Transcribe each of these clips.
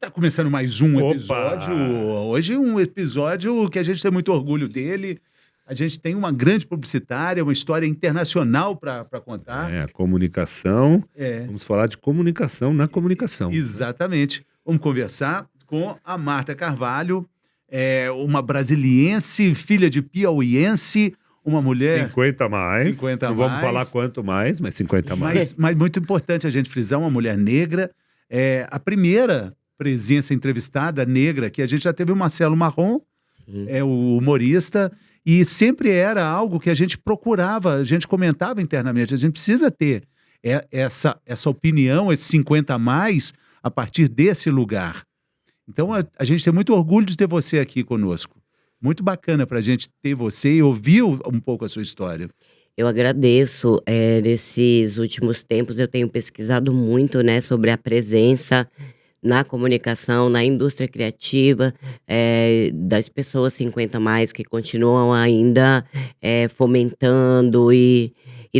Tá começando mais um Opa! episódio. Hoje um episódio que a gente tem muito orgulho dele. A gente tem uma grande publicitária, uma história internacional para contar. A comunicação. É, Vamos falar de comunicação na comunicação. exatamente. Vamos conversar com a Marta Carvalho, uma brasiliense, filha de piauiense, uma mulher... 50 mais. 50 Não vamos mais. falar quanto mais, mas 50 mais. Mas muito importante a gente frisar, uma mulher negra. A primeira presença entrevistada negra, que a gente já teve o Marcelo Marrom, o humorista, e sempre era algo que a gente procurava, a gente comentava internamente, a gente precisa ter essa opinião, esse 50 a mais, a partir desse lugar. Então, a gente tem muito orgulho de ter você aqui conosco. Muito bacana para a gente ter você e ouvir um pouco a sua história. Eu agradeço. Nesses últimos tempos eu tenho pesquisado muito, né, sobre a presença na comunicação, na indústria criativa, das pessoas 50 mais que continuam ainda fomentando e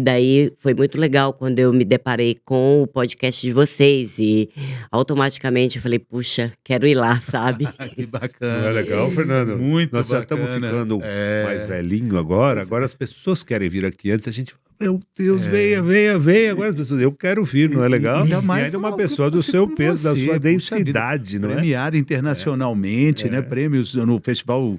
daí foi muito legal quando eu me deparei com o podcast de vocês e automaticamente eu falei, puxa, quero ir lá, sabe? Que bacana. Não é legal, Fernando? Muito Nós já bacana. estamos ficando mais velhinho agora. Agora as pessoas querem vir aqui. Antes a gente... Meu Deus, venha. Agora as pessoas... Eu quero vir, não é legal? Ainda E mais ainda uma pessoa do seu peso, da sua densidade, não é? Premiada internacionalmente, né? Prêmios no festival...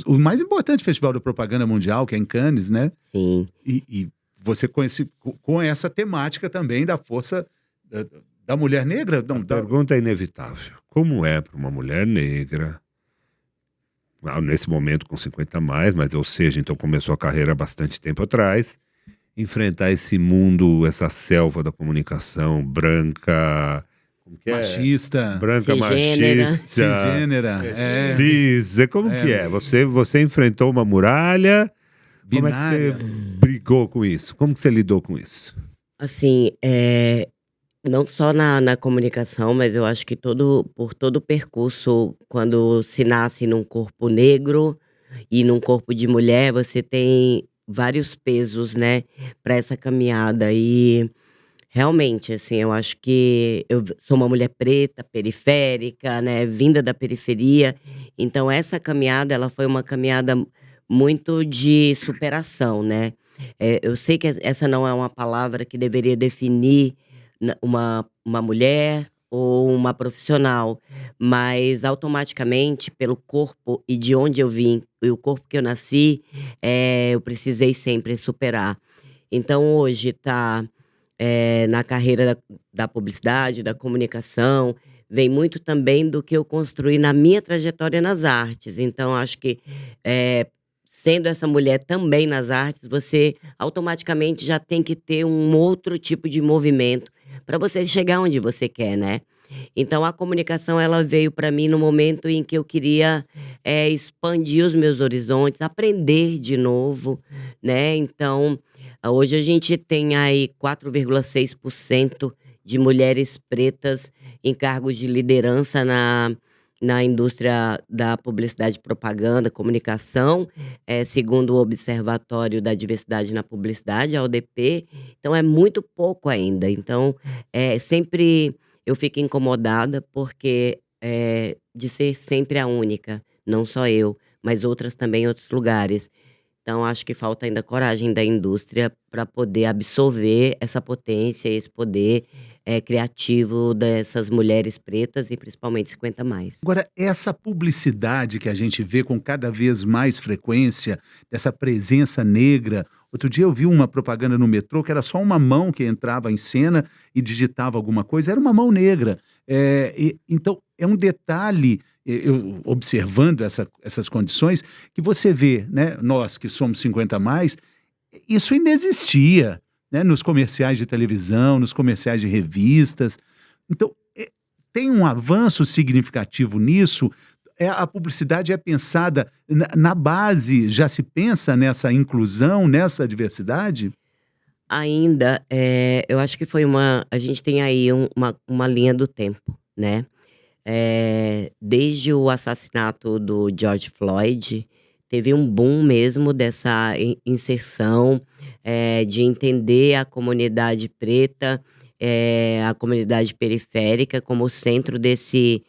o mais importante festival da propaganda mundial, que é em Cannes, né? Sim. E você conhece com essa temática também da força da mulher negra? Não, A pergunta é inevitável. Como é para uma mulher negra, nesse momento com 50 a mais, mas ou seja, então começou a carreira há bastante tempo atrás, enfrentar esse mundo, essa selva da comunicação branca... machista, branca, cisgênera. machista, cisgênera, cis, como que é? Você enfrentou uma muralha, como é que binária. você brigou com isso? Como que você lidou com isso? Assim, não só na comunicação, mas eu acho que por todo o percurso, quando se nasce num corpo negro e num corpo de mulher, você tem vários pesos, né, para essa caminhada. E realmente, assim, eu acho que eu sou uma mulher preta, periférica, né, vinda da periferia. Então essa caminhada, ela foi uma caminhada muito de superação, né. Eu sei que essa não é uma palavra que deveria definir uma mulher ou uma profissional, mas automaticamente pelo corpo e de onde eu vim, e o corpo que eu nasci, eu precisei sempre superar. Então hoje tá, na carreira da publicidade, da comunicação, vem muito também do que eu construí na minha trajetória nas artes. Então acho que, sendo essa mulher também nas artes, você automaticamente já tem que ter um outro tipo de movimento para você chegar onde você quer, né. Então a comunicação ela veio para mim no momento em que eu queria, expandir os meus horizontes, aprender de novo, né. Então, hoje a gente tem aí 4,6% de mulheres pretas em cargos de liderança na indústria da publicidade, propaganda, comunicação, segundo o Observatório da Diversidade na Publicidade, a ODP. Então é muito pouco ainda. Então, sempre eu fico incomodada porque, de ser sempre a única, não só eu, mas outras também em outros lugares. Então acho que falta ainda coragem da indústria para poder absorver essa potência, esse poder, criativo dessas mulheres pretas e principalmente 50 mais. Agora, essa publicidade que a gente vê com cada vez mais frequência, dessa presença negra. Outro dia eu vi uma propaganda no metrô que era só uma mão que entrava em cena e digitava alguma coisa, era uma mão negra. Então, é um detalhe, eu observando essas condições, que você vê, né, nós que somos 50 a mais, isso inexistia, né, nos comerciais de televisão, nos comerciais de revistas. Então, tem um avanço significativo nisso. A publicidade é pensada na base, já se pensa nessa inclusão, nessa diversidade? Ainda, eu acho que foi a gente tem aí uma linha do tempo, né. Desde o assassinato do George Floyd, teve um boom mesmo dessa inserção, de entender a comunidade preta, a comunidade periférica como centro desse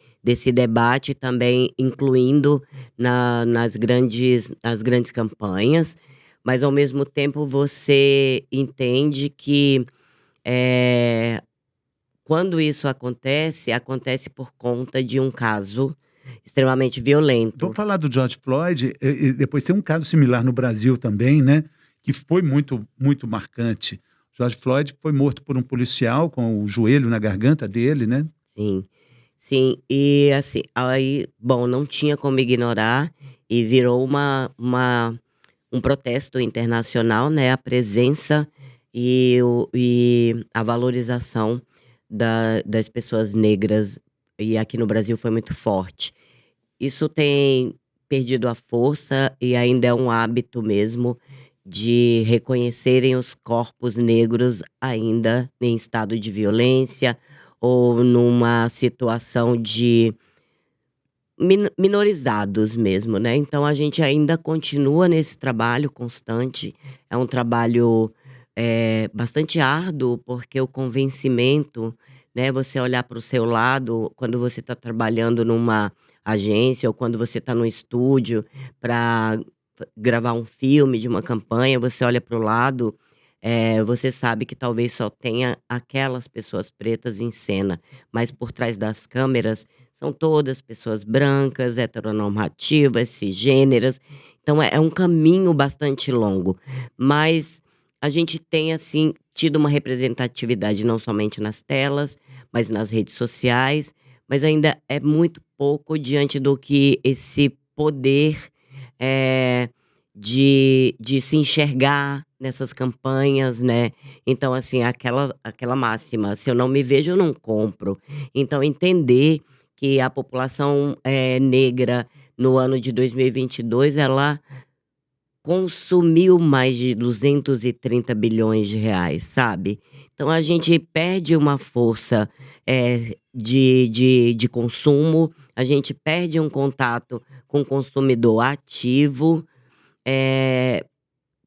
debate, também incluindo nas grandes campanhas, mas ao mesmo tempo você entende que, eh, quando isso acontece, acontece por conta de um caso extremamente Vamos violento. falar do George Floyd, e depois tem um caso similar no Brasil também, né, que foi muito, muito marcante. George Floyd foi morto por um policial com o joelho na garganta dele, né. Sim, sim. E assim, aí, bom, não tinha como ignorar e virou um protesto internacional, né, a presença e a valorização das pessoas negras, e aqui no Brasil foi muito forte. Isso tem perdido a força e ainda é um hábito mesmo de reconhecerem os corpos negros ainda em estado de violência ou numa situação de minorizados mesmo, né. Então a gente ainda continua nesse trabalho constante, é um trabalho, bastante árduo, porque o convencimento, né, você olhar para o seu lado quando você está trabalhando numa agência ou quando você está no estúdio para gravar um filme de uma campanha, você olha para o lado, você sabe que talvez só tenha aquelas pessoas pretas em cena, mas por trás das câmeras são todas pessoas brancas, heteronormativas, cisgêneras, então é um caminho bastante longo. Mas a gente tem, assim, tido uma representatividade não somente nas telas, mas nas redes sociais, mas ainda é muito pouco diante do que esse poder, eh, de se enxergar nessas campanhas, né. Então, assim, aquela máxima: "Se eu não me vejo, eu não compro". Então entender que a população, negra no ano de 2022, ela consumiu mais de 230 bilhões de reais, sabe. Então a gente perde uma força, de consumo, a gente perde um contato com o consumidor ativo, eh,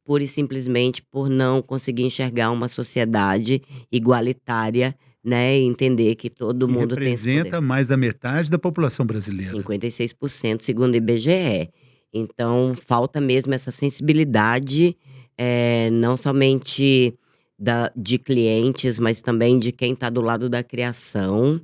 pura e simplesmente por não conseguir enxergar uma sociedade igualitária, né, e entender que todo E mundo tem esse poder. representa mais da metade da população brasileira. 56% segundo o IBGE. Então falta mesmo essa sensibilidade, não somente de clientes, mas também de quem está do lado da criação,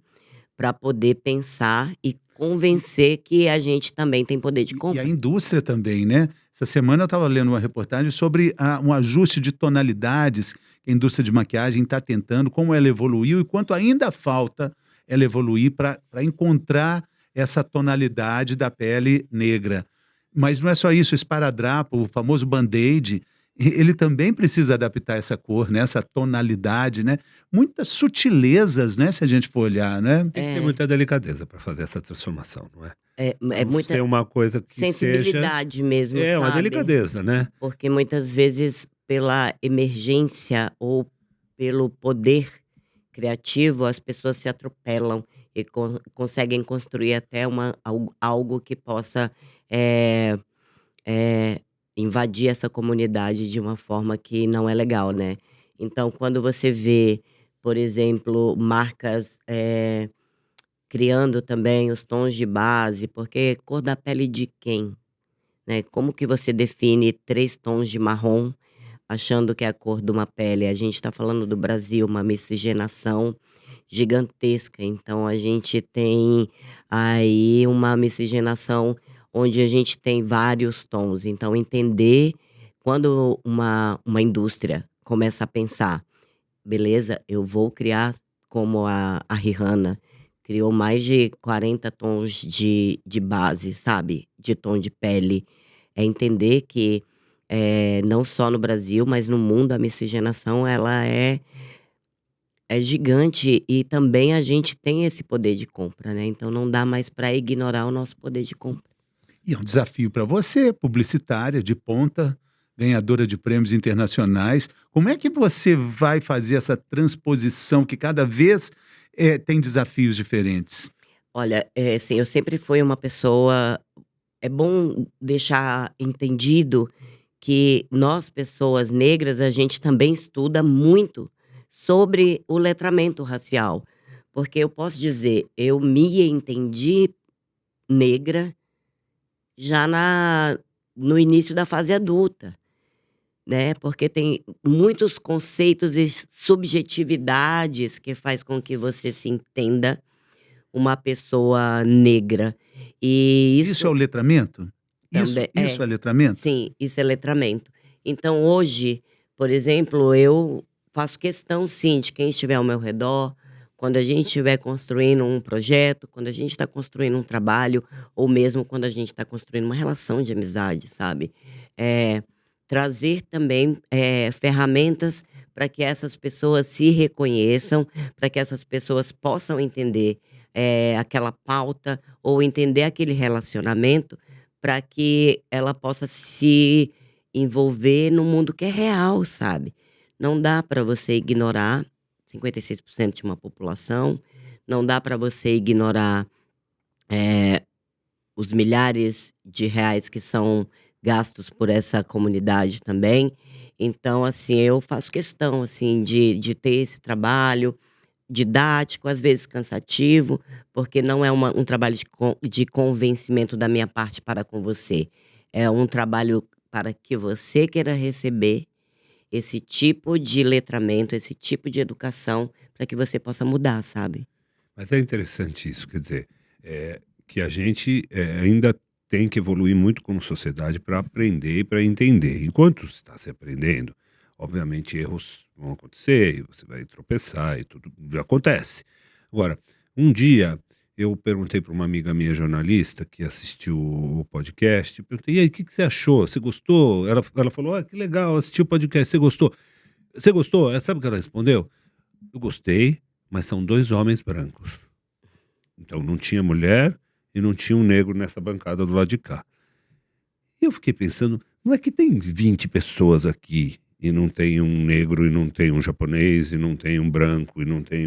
para poder pensar e convencer que a gente também tem poder de E a compra. indústria também, né. Essa semana eu estava lendo uma reportagem sobre um ajuste de tonalidades que a indústria de maquiagem está tentando, como ela evoluiu e quanto ainda falta ela evoluir para encontrar essa tonalidade da pele negra. Mas não é só isso, o esparadrapo, o famoso Band-Aid, ele também precisa adaptar essa cor, né, essa tonalidade, né. Muitas sutilezas, né, se a gente for olhar, né. Tem que ter É, muita delicadeza para fazer essa transformação, não é? é Não muita ser uma coisa que seja sensibilidade mesmo, uma sabe. delicadeza, né? Porque muitas vezes pela emergência ou pelo poder criativo, as pessoas se atropelam e conseguem construir até algo que possa, eh eh, invadir essa comunidade de uma forma que não é legal, né. Então quando você vê, por exemplo, marcas, criando também os tons de base, porque cor da pele de quem, né? Como que você define 3 tons de marrom achando que é a cor de uma pele? A gente está falando do Brasil, uma miscigenação gigantesca, então a gente tem aí uma miscigenação onde a gente tem vários tons, então entender quando uma indústria começa a pensar: "Beleza, eu vou criar", como a Rihanna criou mais de 40 tons de base, sabe, de tom de pele. É entender que, não só no Brasil, mas no mundo a miscigenação ela é gigante e também a gente tem esse poder de compra, né, então não dá mais para ignorar o nosso poder de compra. E é um desafio para você, publicitária de ponta, ganhadora de prêmios internacionais. Como é que você vai fazer essa transposição que cada vez, tem desafios diferentes? Olha, assim, eu sempre fui uma pessoa, é bom deixar entendido que nós, pessoas negras, a gente também estuda muito sobre o letramento racial. Porque eu posso dizer, eu me entendi negra já no início da fase adulta, né? Porque tem muitos conceitos e subjetividades que faz com que você se entenda uma pessoa negra. E Isso é o isso letramento? também Isso é letramento? sim, isso é letramento. Então hoje, por exemplo, eu faço questão sim de quem estiver ao meu redor, quando a gente estiver construindo um projeto, quando a gente está construindo um trabalho, ou mesmo quando a gente está construindo uma relação de amizade, sabe? Eh, trazer também, ferramentas para que essas pessoas se reconheçam, para que essas pessoas possam entender, aquela pauta ou entender aquele relacionamento, para que ela possa se envolver no mundo que é real, sabe. Não dá para você ignorar 56% de uma população, não dá para você ignorar, eh, os milhares de reais que são gastos por essa comunidade também. Então, assim, eu faço questão, assim, de ter esse trabalho didático, às vezes cansativo, porque não é um trabalho de convencimento da minha parte para com você. É um trabalho para que você queira receber esse tipo de letramento, esse tipo de educação, para que você possa mudar, sabe. Mas é interessante isso, quer dizer, que a gente, ainda tem que evoluir muito como sociedade para aprender e para entender. Enquanto está se aprendendo, obviamente erros vão acontecer e você vai tropeçar e tudo acontece. Agora, um dia eu perguntei para uma amiga minha jornalista que assistiu o podcast, perguntei: "E aí, o que que você achou? Você gostou?" Ela falou: "Ah, que legal, assisti o podcast, você gostou?" "Você gostou?" Sabe o que ela respondeu? "Eu gostei, mas são 2 homens brancos." Então não tinha mulher e não tinha um negro nessa bancada do lado de cá. E eu fiquei pensando, não é que tem 20 pessoas aqui e não tem um negro e não tem um japonês e não tem um branco e não tem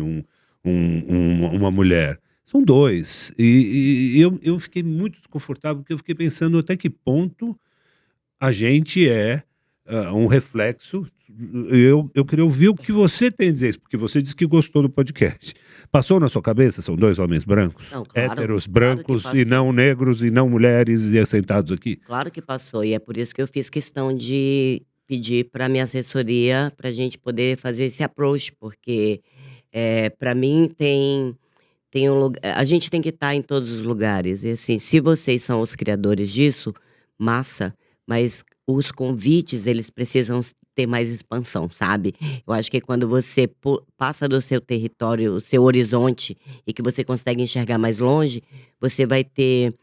uma mulher. São 2. E eu fiquei muito desconfortável porque eu fiquei pensando até que ponto a gente é, um reflexo. Eu queria ouvir o que você tem a dizer, porque você disse que gostou do podcast. Passou na sua cabeça? São 2 homens brancos, Não, claro, héteros, claro que brancos e não passou. negros e não mulheres e assentados aqui? Claro que passou, e é por isso que eu fiz questão de pedir para minha assessoria, para a gente poder fazer esse approach, porque, pra mim tem um lugar, a gente tem que estar em todos os lugares, e assim, se vocês são os criadores disso, massa, mas os convites eles precisam ter mais expansão, sabe. Eu acho que quando você passa do seu território, o seu horizonte, e que você consegue enxergar mais longe, você vai ter,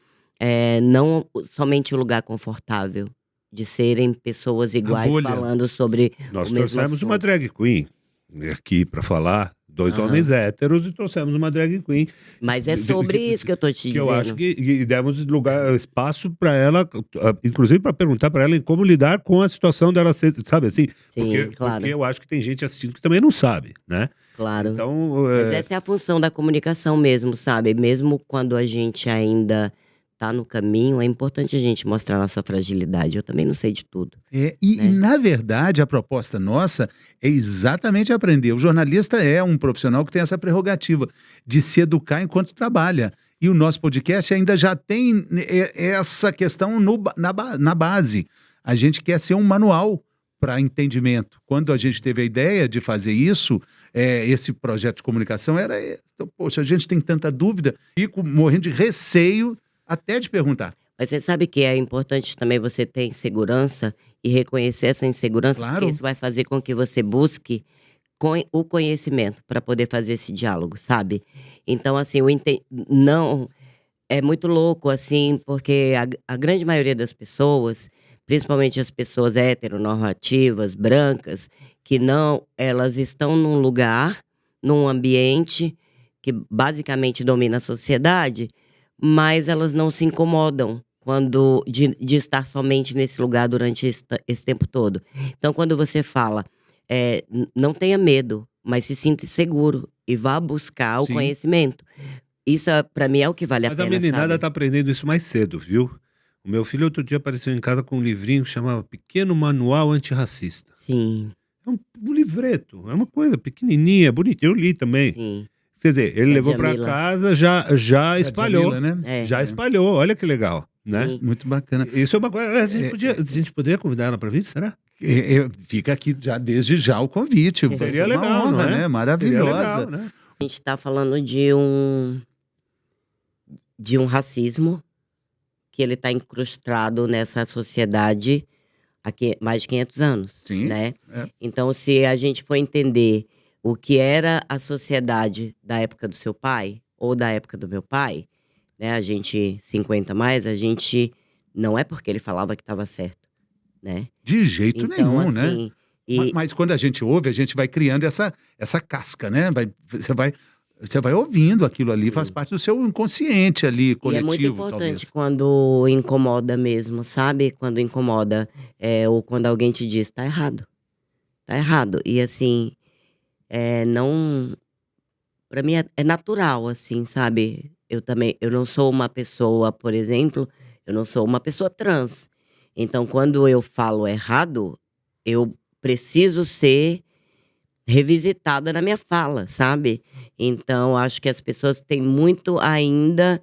não somente um lugar confortável, de serem pessoas A iguais bolha. falando sobre o Nós mesmo trouxemos uma assunto. drag queen aqui para falar, 2 homens Aham. héteros e trouxemos uma drag queen, Mas é sobre isso que eu tô te que eu acho dizendo. que demos lugar, espaço para ela, inclusive para perguntar para ela em como lidar com a situação dela ser, sabe assim? Sim, Porque claro, eu acho que tem gente assistindo que também não sabe, né. claro. Então, Mas essa é a função da comunicação mesmo, sabe. Mesmo quando a gente ainda tá no caminho, é importante a gente mostrar nossa fragilidade. Eu também não sei de tudo, E né. na verdade a proposta nossa é exatamente aprender. O jornalista é um profissional que tem essa prerrogativa de se educar enquanto trabalha. E o nosso podcast ainda já tem essa questão na base. A gente quer ser um manual para entendimento. Quando a gente teve a ideia de fazer isso, esse projeto de comunicação era esse. Então, poxa, a gente tem tanta dúvida, fico morrendo de receio até de perguntar. Mas você sabe que é importante também você ter insegurança e reconhecer essa insegurança, porque Claro. isso vai fazer com que você busque o conhecimento para poder fazer esse diálogo, sabe. Então assim, o enten não é muito louco, assim, porque a grande maioria das pessoas, principalmente as pessoas heteronormativas, brancas, que não elas estão num lugar, num ambiente que basicamente domina a sociedade, mas elas não se incomodam quando de estar somente nesse lugar durante esse tempo todo. Então quando você fala, não tenha medo, mas se sinta seguro e vá buscar o Sim. conhecimento. Isso pra mim é o que vale a Mas a pena, meninada sabe. tá aprendendo isso mais cedo, viu. O meu filho outro dia apareceu em casa com um livrinho que chamava Pequeno Manual Antirracista. Sim, um livreto, é uma coisa pequenininha, bonitinha. Eu li também. Sim. Quer dizer, ele Da levou para Djamila. casa, já Da espalhou. Djamila, né? É. Já espalhou, olha que legal, né? Sim. Muito bacana. Isso é uma coisa. A gente, É, a gente poderia convidar ela para vir, será? fica aqui já desde já o convite. Vai Seria ser uma legal, não honra, é? né? Seria Maravilhosa. legal, né? A gente tá falando de um racismo que ele tá incrustado nessa sociedade há mais de 500 anos, Sim. né? É. Então, se a gente for entender o que era a sociedade da época do seu pai ou da época do meu pai, né? A gente 50 mais, a gente não é porque ele falava que estava certo, né? De jeito Então, nenhum, né? assim, e Mas quando a gente ouve, a gente vai criando essa casca, né? Você vai ouvindo aquilo ali, faz sim. parte do seu inconsciente ali, E é muito coletivo, importante talvez. quando incomoda mesmo, sabe? Quando incomoda, ou quando alguém te diz, tá errado, tá errado. E assim, não, pra mim é natural, assim, sabe? Eu não sou uma pessoa, por exemplo, eu não sou uma pessoa trans. Então, quando eu falo errado, eu preciso ser revisitada na minha fala, sabe? Então, acho que as pessoas têm muito ainda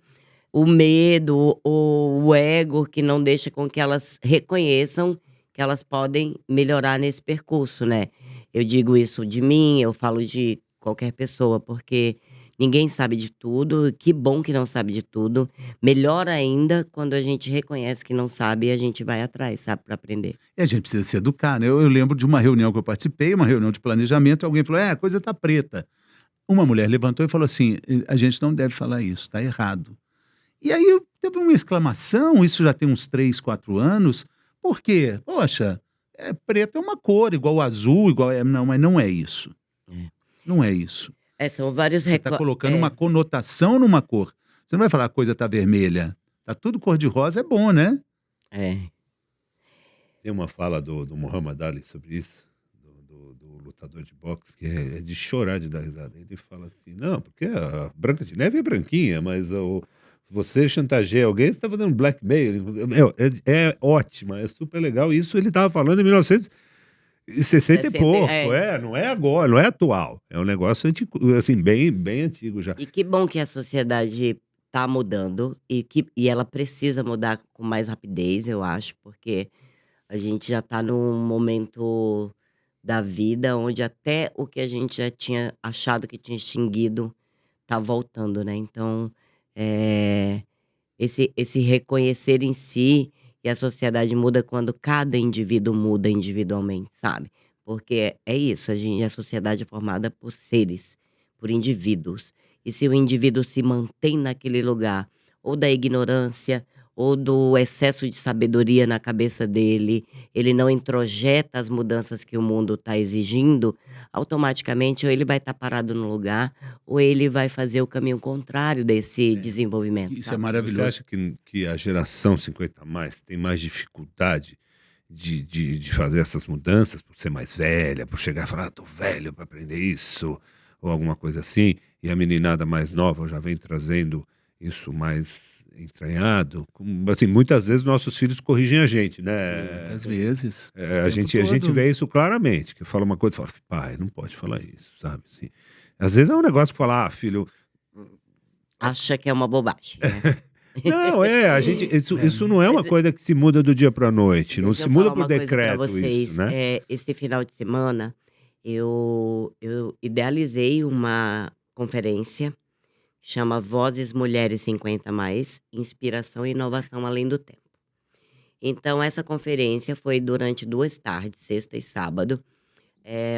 o medo, o ego que não deixa com que elas reconheçam que elas podem melhorar nesse percurso, né. Eu digo isso de mim, eu falo de qualquer pessoa, porque ninguém sabe de tudo, que bom que não sabe de tudo. Melhor ainda quando a gente reconhece que não sabe e a gente vai atrás, sabe, para aprender. E a gente precisa se educar, né? Eu lembro de uma reunião que eu participei, uma reunião de planejamento, e alguém falou: a coisa tá preta. Uma mulher levantou e falou assim: a gente não deve falar isso, tá errado. E aí teve uma exclamação, isso já tem uns 3, 4 anos. Por quê? Poxa, preto é uma cor, igual o azul, igual. Não, mas não é isso. É. Não é isso. São vários Você está colocando uma conotação numa cor. Você não vai falar a coisa tá vermelha. Tá tudo cor-de-rosa, é bom, né? É. Tem uma fala do Muhammad Ali sobre isso, do lutador de boxe, que é de chorar de dar risada. Ele fala assim: não, porque a Branca de Neve é branquinha, mas você chantageia alguém, você está fazendo blackmail. Meu, é ótima, é super legal. Isso ele estava falando em 1960 e pouco. Não é agora, não é atual. É um negócio antigo, assim, bem antigo já. E que bom que a sociedade tá mudando e ela precisa mudar com mais rapidez, eu acho, porque a gente já tá num momento da vida onde até o que a gente já tinha achado que tinha extinguido tá voltando, né. Então, eh, esse reconhecer em si e a sociedade muda quando cada indivíduo muda individualmente, sabe. Porque é isso, a sociedade é formada por seres, por indivíduos. E se o indivíduo se mantém naquele lugar, ou da ignorância, ou do excesso de sabedoria na cabeça dele, ele não introjeta as mudanças que o mundo está exigindo, automaticamente ou ele vai estar parado no lugar, ou ele vai fazer o caminho contrário desse desenvolvimento, Isso é sabe. Você maravilhoso. acha que a geração 50 mais tem mais dificuldade de fazer essas mudanças por ser mais velha, por chegar e falar, tô velho para aprender isso, ou alguma coisa assim, e a meninada mais nova já vem trazendo isso mais entranhado? Assim, muitas vezes nossos filhos corrigem a gente, né? Muitas vezes. A O tempo gente todo. vê isso claramente, que fala uma coisa e fala, pai, não pode falar isso, sabe? Assim, às vezes é um negócio que falar, filho. Acha que é uma bobagem, né. Não, isso não é uma Mas coisa que se muda do dia para a noite, não deixa se eu muda falar por uma coisa pra decreto vocês, isso, né? esse final de semana eu idealizei uma conferência, chama Vozes Mulheres 50 mais, inspiração e inovação além do tempo. Então essa conferência foi durante 2 tardes, sexta e sábado,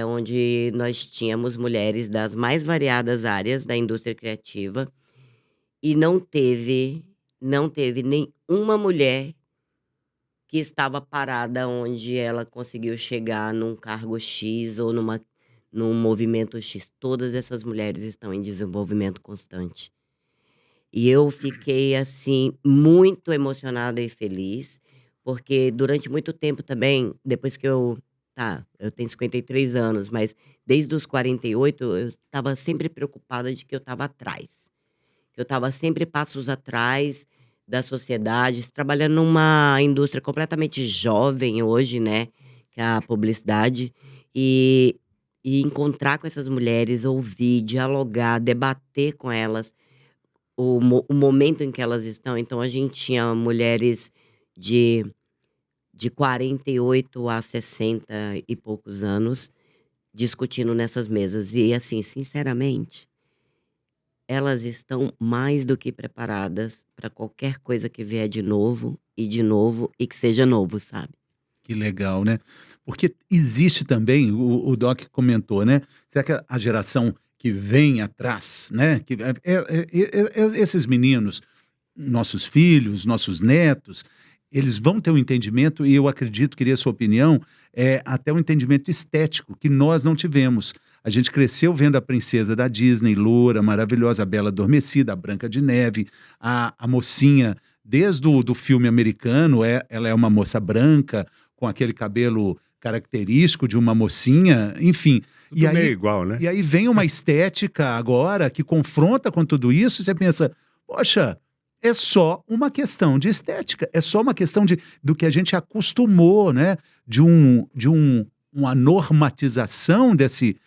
onde nós tínhamos mulheres das mais variadas áreas da indústria criativa, e não teve nenhuma mulher que estava parada onde ela conseguiu chegar num cargo X ou num movimento X. Todas essas mulheres estão em desenvolvimento constante. E eu fiquei, assim, muito emocionada e feliz, porque durante muito tempo também, depois que eu tenho 53 anos, mas desde os 48 eu estava sempre preocupada de que eu estava atrás. Que eu estava sempre passos atrás da sociedade, trabalhando numa indústria completamente jovem hoje, né, que é a publicidade. E, e encontrar com essas mulheres, ouvir, dialogar, debater com elas o momento em que elas estão. Então a gente tinha mulheres de, de 48 a 60 e poucos anos discutindo nessas mesas. E assim, sinceramente, elas estão mais do que preparadas para qualquer coisa que vier de novo e que seja novo, sabe? Que legal, né? Porque existe também, o Doc comentou, né? Será que a geração que vem atrás, né? Esses meninos, nossos filhos, nossos netos, eles vão ter um entendimento, e eu acredito, queria a sua opinião, até um entendimento estético que nós não tivemos. A gente cresceu vendo a princesa da Disney, loura, maravilhosa, a Bela Adormecida, a Branca de Neve, a mocinha, desde o do filme americano, ela é uma moça branca, com aquele cabelo característico de uma mocinha, enfim. E Tudo meio aí, igual, né? e aí vem uma estética agora que confronta com tudo isso, e você pensa, poxa, é só uma questão de estética, é só uma questão do que a gente acostumou, né? Uma normatização desse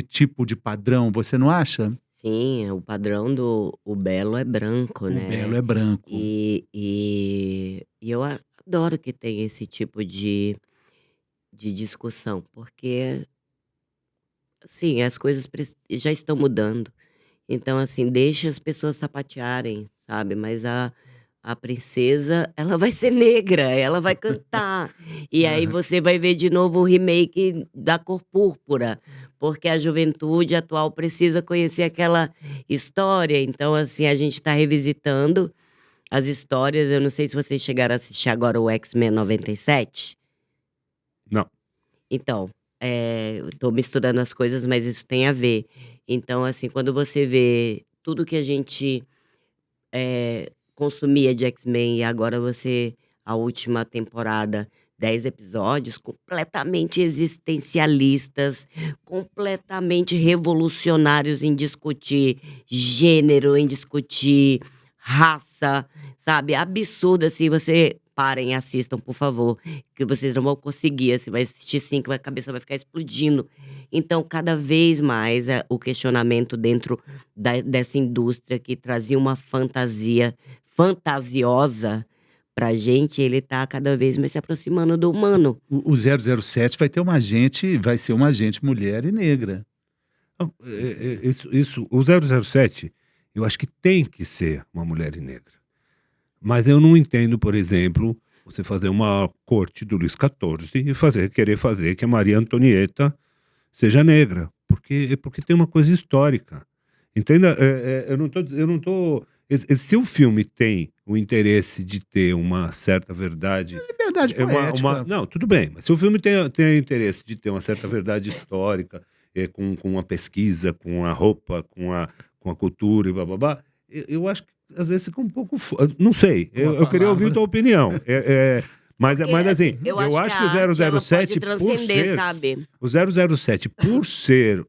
tipo de padrão, você não acha? Sim, o padrão do o belo é branco, O belo né? é branco. E eu adoro que tem esse tipo de discussão, porque, assim, as coisas já estão mudando. Então, assim, deixa as pessoas sapatearem, sabe? Mas a princesa, ela vai ser negra, ela vai cantar. E aí Aham. você vai ver de novo o remake da Cor Púrpura, porque a juventude atual precisa conhecer aquela história. Então, assim, a gente tá revisitando as histórias. Eu não sei se vocês chegaram a assistir agora o X-Men 97. Não. Então, eu tô misturando as coisas, mas isso tem a ver. Então, assim, quando você vê tudo que a gente, consumia de X-Men, e agora a última temporada, 10 episódios completamente existencialistas, completamente revolucionários em discutir gênero, em discutir raça, sabe, absurdo, assim. Você parem e assistam, por favor, que vocês não vão conseguir, assim, vai assistir 5, a cabeça vai ficar explodindo. Então, cada vez mais, o questionamento dentro dessa indústria que trazia uma fantasia fantasiosa pra gente, ele tá cada vez mais se aproximando do humano. O 007 vai ser uma agente mulher e negra. Não, isso, o 007, eu acho que tem que ser uma mulher negra. Mas eu não entendo, por exemplo, você fazer uma corte do Luís XIV e querer fazer que a Maria Antonieta seja negra, porque tem uma coisa histórica. Entenda? Eu não tô. Se o filme tem o interesse de ter uma certa verdade, Liberdade poética. não, tudo bem. Mas se o filme tem o interesse de ter uma certa verdade histórica, com a pesquisa, com a roupa, com a cultura e bababá, eu acho que às vezes fica um pouco. Não sei. Uma Eu queria ouvir palavra. tua opinião. Porque, Mas assim, assim, eu eu acho que acho a que arte o ela pode 007, por transcender, ser sabe. o 007, por ser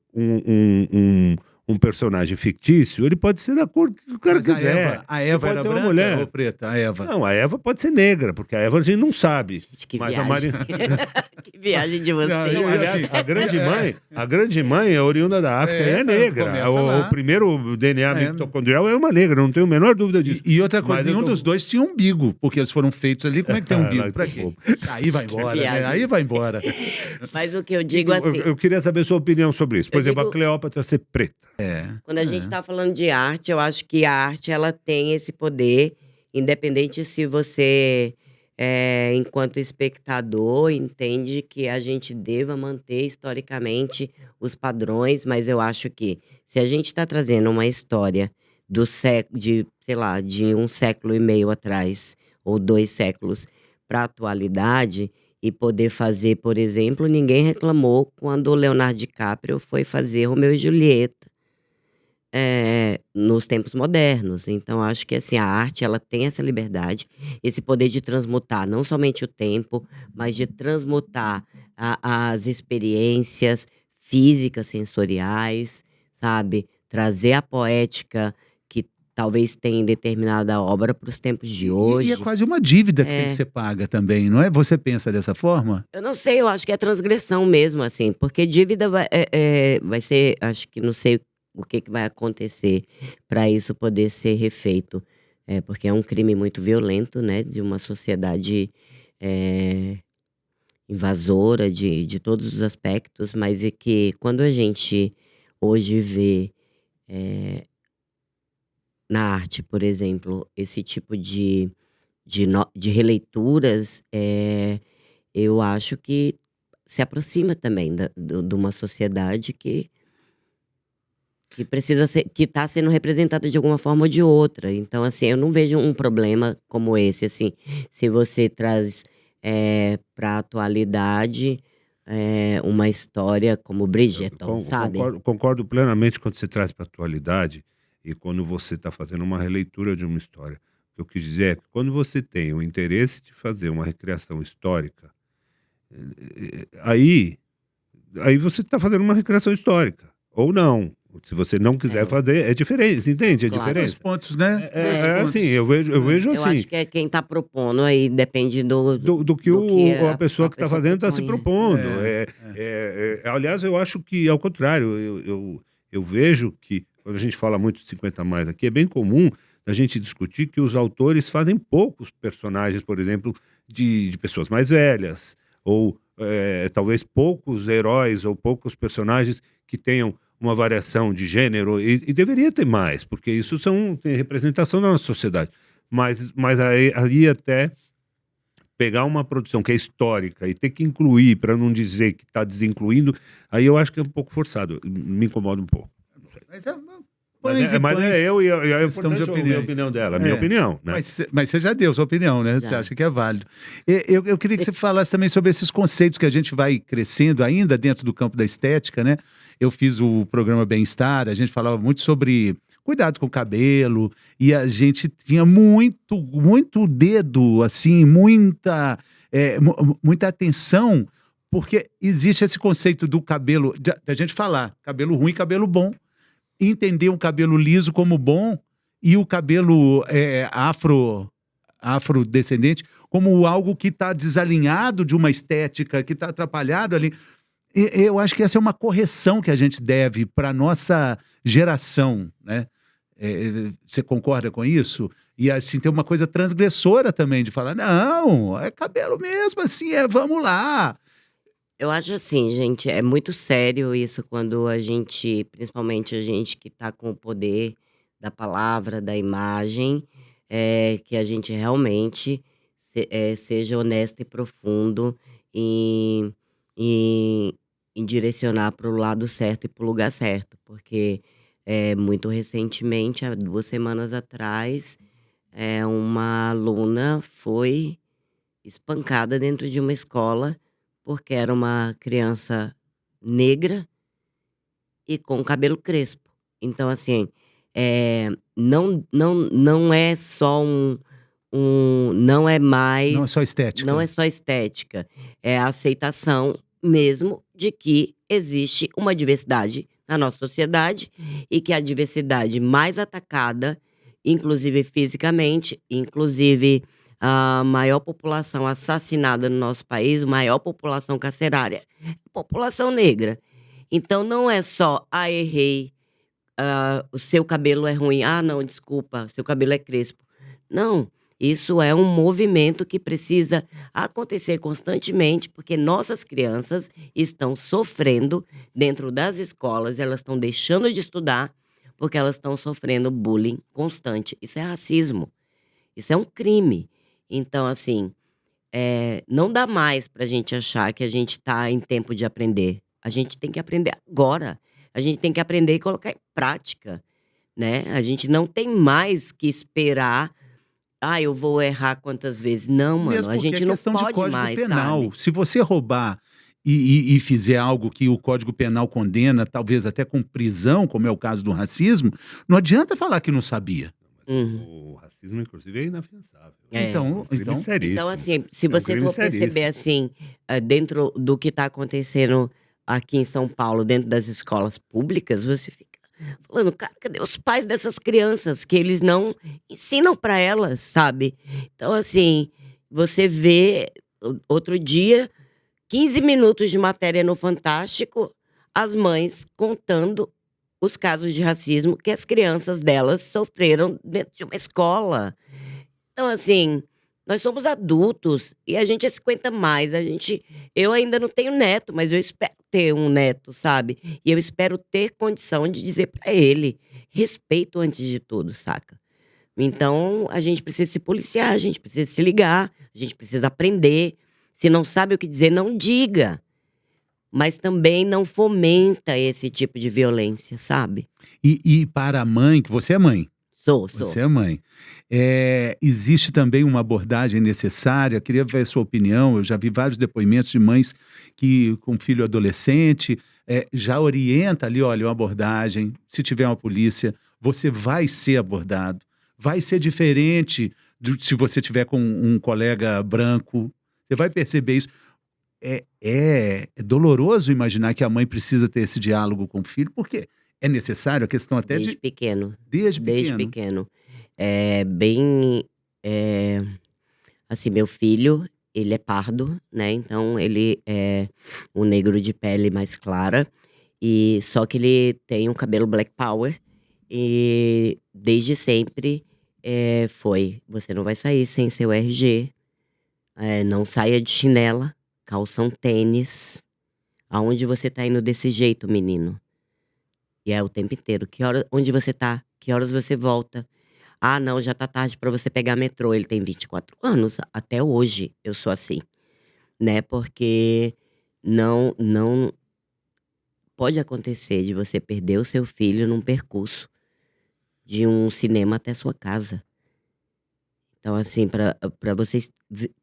um personagem fictício, ele pode ser da cor que o cara Mas a quiser. Eva, a Ele Eva pode era ser uma branca mulher. ou preta? A Eva. Não, a Eva pode ser negra, porque a Eva a gente não sabe. Gente, que Mas a viagem. Maria. Que viagem de Não, vocês. Não, aliás, assim, a grande mãe é oriunda da África e é negra. começa O lá. primeiro DNA É. mitocondrial é uma negra, não tenho a menor dúvida disso. E outra coisa, Mas eu nenhum tô- dos dois tinha umbigo, porque eles foram feitos ali. Como é que tem umbigo? Lá Pra de quê? bobo. Aí vai embora, né? viagem. Aí vai embora. Mas o que eu digo, assim, Eu queria saber a sua opinião sobre isso. Por eu exemplo, digo- a Cleópatra ser preta. quando a gente tá falando de arte, eu acho que a arte ela tem esse poder, independente se você, enquanto espectador, entende que a gente deva manter historicamente os padrões, mas eu acho que se a gente tá trazendo uma história do século de, sei lá, de 1 século e meio atrás, ou 2 séculos, pra atualidade, e poder fazer, por exemplo, ninguém reclamou quando o Leonardo DiCaprio foi fazer Romeu e Julieta. Nos tempos modernos. Então acho que, assim, a arte ela tem essa liberdade, esse poder de transmutar não somente o tempo, mas de transmutar as experiências físicas, sensoriais, sabe, trazer a poética que talvez tenha determinada obra para os tempos de E é hoje. quase uma dívida que tem que É. ser paga também, não é? Você pensa dessa forma? Eu não sei, eu acho que é transgressão mesmo, assim, porque dívida vai ser, acho que não sei o que que vai acontecer para isso poder ser refeito. Porque é um crime muito violento, né, de uma sociedade eh, invasora de todos os aspectos, mas é que quando a gente hoje vê eh, na arte, por exemplo, esse tipo de releituras, eu acho que se aproxima também de uma sociedade que precisa ser, que está sendo representada de alguma forma ou de outra. Então, assim, eu não vejo um problema como esse, assim, se você traz para a atualidade uma história como Bridgerton, sabe? Concordo plenamente quando você traz para a atualidade e quando você está fazendo uma releitura de uma história. O que eu quis dizer é que quando você tem o interesse de fazer uma recriação histórica, aí, aí você está fazendo uma recriação histórica. Ou não. Se você não quiser É, fazer, é diferente. Você entende a claro. Dois diferença? pontos, né? É, Dois é pontos. assim, eu vejo Eu assim. acho que é quem está propondo aí, depende Do que do que a pessoa que está pessoa fazendo está se propõe. propondo. É. Aliás, eu acho que, ao contrário, eu vejo que, quando a gente fala muito de 50 mais aqui, é bem comum a gente discutir que os autores fazem poucos personagens, por exemplo, de pessoas mais velhas, ou talvez poucos heróis ou poucos personagens que tenham uma variação de gênero, e deveria ter mais, porque isso tem representação da nossa sociedade. Mas aí até pegar uma produção que é histórica e ter que incluir para não dizer que está desincluindo, aí eu acho que é um pouco forçado, me incomoda um pouco. Não sei. Mas é Mas pães é, e mas pães, é eu e é questão de importante ouvir a opiniões. opinião dela, a minha É. opinião, né? Mas você já deu sua opinião, né? Você Já. acha que é válido. Eu queria que você falasse também sobre esses conceitos que a gente vai crescendo ainda dentro do campo da estética, né? Eu fiz o programa Bem-Estar, a gente falava muito sobre cuidado com o cabelo, e a gente tinha muito dedo, assim, muita atenção, porque existe esse conceito do cabelo, da gente falar cabelo ruim e cabelo bom, entender um cabelo liso como bom e o cabelo afrodescendente como algo que está desalinhado de uma estética, que está atrapalhado ali. Eu acho que essa é uma correção que a gente deve para a nossa geração, né? Você concorda com isso? E assim, tem uma coisa transgressora também de falar, não, é cabelo mesmo, assim, vamos lá. Eu acho assim, gente, é muito sério isso quando a gente, principalmente a gente que está com o poder da palavra, da imagem, que a gente realmente seja honesto e profundo em, em, em direcionar para o lado certo e para o lugar certo. Porque muito recentemente, há 2 semanas atrás, uma aluna foi espancada dentro de uma escola porque era uma criança negra e com cabelo crespo. Então, assim, não é só não é Não é mais, só estética. não é só estética, é a aceitação mesmo de que existe uma diversidade na nossa sociedade e que a diversidade mais atacada, inclusive fisicamente, inclusive a maior população assassinada no nosso país, a maior população carcerária, é a população negra. Então não é só, errei, o seu cabelo é ruim, não, desculpa, seu cabelo é crespo. Não, isso é um movimento que precisa acontecer constantemente, porque nossas crianças estão sofrendo dentro das escolas, elas estão deixando de estudar, porque elas estão sofrendo bullying constante. Isso é racismo, isso é um crime. Então, assim, não dá mais pra gente achar que a gente tá em tempo de aprender. A gente tem que aprender agora. A gente tem que aprender e colocar em prática, né? A gente não tem mais que esperar, eu vou errar quantas vezes. Não, mano, Mesmo a porque gente é não questão de pode Código mais, Penal. sabe? Se você roubar e fizer algo que o Código Penal condena, talvez até com prisão, como é o caso do racismo, não adianta falar que não sabia. Uhum. O racismo, inclusive, é inafiançável. É. É um crime seríssimo. Então, assim, se É um você crime for perceber, seríssimo. assim, dentro do que está acontecendo aqui em São Paulo, dentro das escolas públicas, você fica falando: "Cara, cadê os pais dessas crianças que eles não ensinam para elas", sabe. Então assim, você vê outro dia, 15 minutos de matéria no Fantástico, as mães contando os casos de racismo que as crianças delas sofreram dentro de uma escola. Então, assim, nós somos adultos e a gente é 50 mais, eu ainda não tenho neto, mas eu espero ter um neto, sabe. E eu espero ter condição de dizer pra ele: "Respeito antes de tudo", saca. Então, a gente precisa se policiar, a gente precisa se ligar, a gente precisa aprender. Se não sabe o que dizer, não diga, mas também não fomenta esse tipo de violência, sabe. E para a mãe, que você é mãe. Sou, sou. Você é mãe. Existe também uma abordagem necessária, queria ver a sua opinião, eu já vi vários depoimentos de mães que com filho adolescente, já orienta ali: "Olha, uma abordagem, se tiver uma polícia, você vai ser abordado, vai ser diferente do se você tiver com um colega branco, você vai perceber isso". É doloroso imaginar que a mãe precisa ter esse diálogo com o filho, porque é necessário, a questão até Desde de pequeno, desde desde pequeno. pequeno. É bem, eh, assim, meu filho, ele é pardo, né, então ele é um negro de pele mais clara, e só que ele tem um cabelo black power, e desde sempre, foi: "Você não vai sair sem seu RG, não saia de chinela, calça um tênis. Aonde você tá indo desse jeito, menino?" E é o tempo inteiro: Onde você tá? Que horas você volta?" "Ah, não, já tá tarde pra você pegar metrô." Ele tem 24 anos, até hoje eu sou assim, né, porque não pode acontecer de você perder o seu filho num percurso de um cinema até sua casa. Então, assim, pra vocês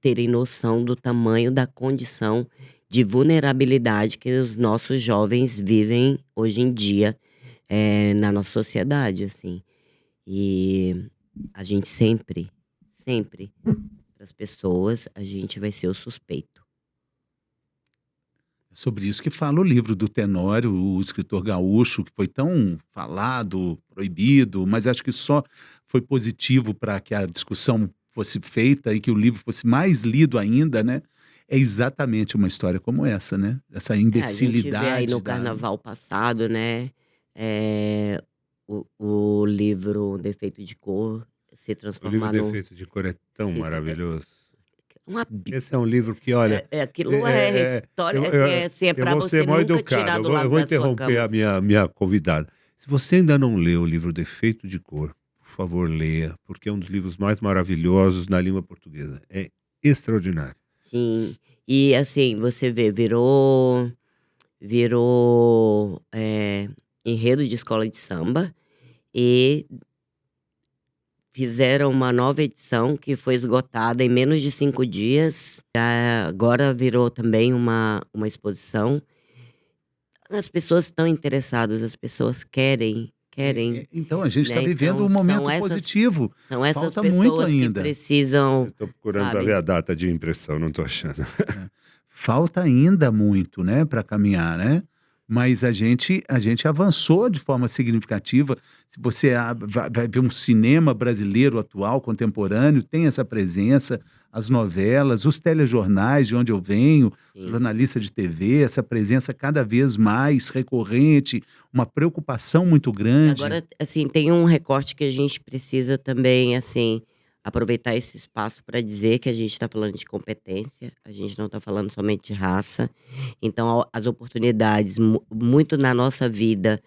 terem noção do tamanho da condição de vulnerabilidade que os nossos jovens vivem hoje em dia, na nossa sociedade, assim. E a gente sempre, sempre, para as pessoas, a gente vai ser o suspeito. É sobre isso que fala o livro do Tenório, o escritor gaúcho, que foi tão falado, proibido, mas acho que só foi positivo para que a discussão fosse feita e que o livro fosse mais lido ainda, né, é exatamente uma história como essa, né, essa A gente vê aí imbecilidade no da carnaval passado, né, eh, o livro Defeito de Cor se O livro transformar num Defeito de Cor é tão se tra maravilhoso. uma Esse é um livro que, olha, aquilo é história, eu assim, eu é eu pra vou ser você mal nunca tirar educado, do eu lado vou da sua interromper cama. a minha convidada. Se você ainda não leu o livro Defeito de Cor, por favor leia, porque é um dos livros mais maravilhosos na língua portuguesa. É extraordinário. Sim. E, assim, você vê, virou, enredo de escola de samba, e fizeram uma nova edição que foi esgotada em menos de 5 dias. Agora virou também uma exposição. As pessoas estão interessadas, as pessoas querem, então a gente está né, vivendo então um momento positivo, são essas falta muito pessoas que ainda. precisam, Eu estou procurando para ver sabe. a data de impressão, não estou achando. É. Falta ainda muito, né, para caminhar, né, mas a gente avançou de forma significativa. Se você vai ver um cinema brasileiro atual, contemporâneo, tem essa presença, as novelas, os telejornais de onde eu venho, Sim. jornalista de TV, essa presença cada vez mais recorrente, uma preocupação muito E grande. agora, assim, tem um recorte que a gente precisa também, assim, aproveitar esse espaço para dizer que a gente está falando de competência, a gente não está falando somente de raça. Então, as oportunidades muito na nossa vida,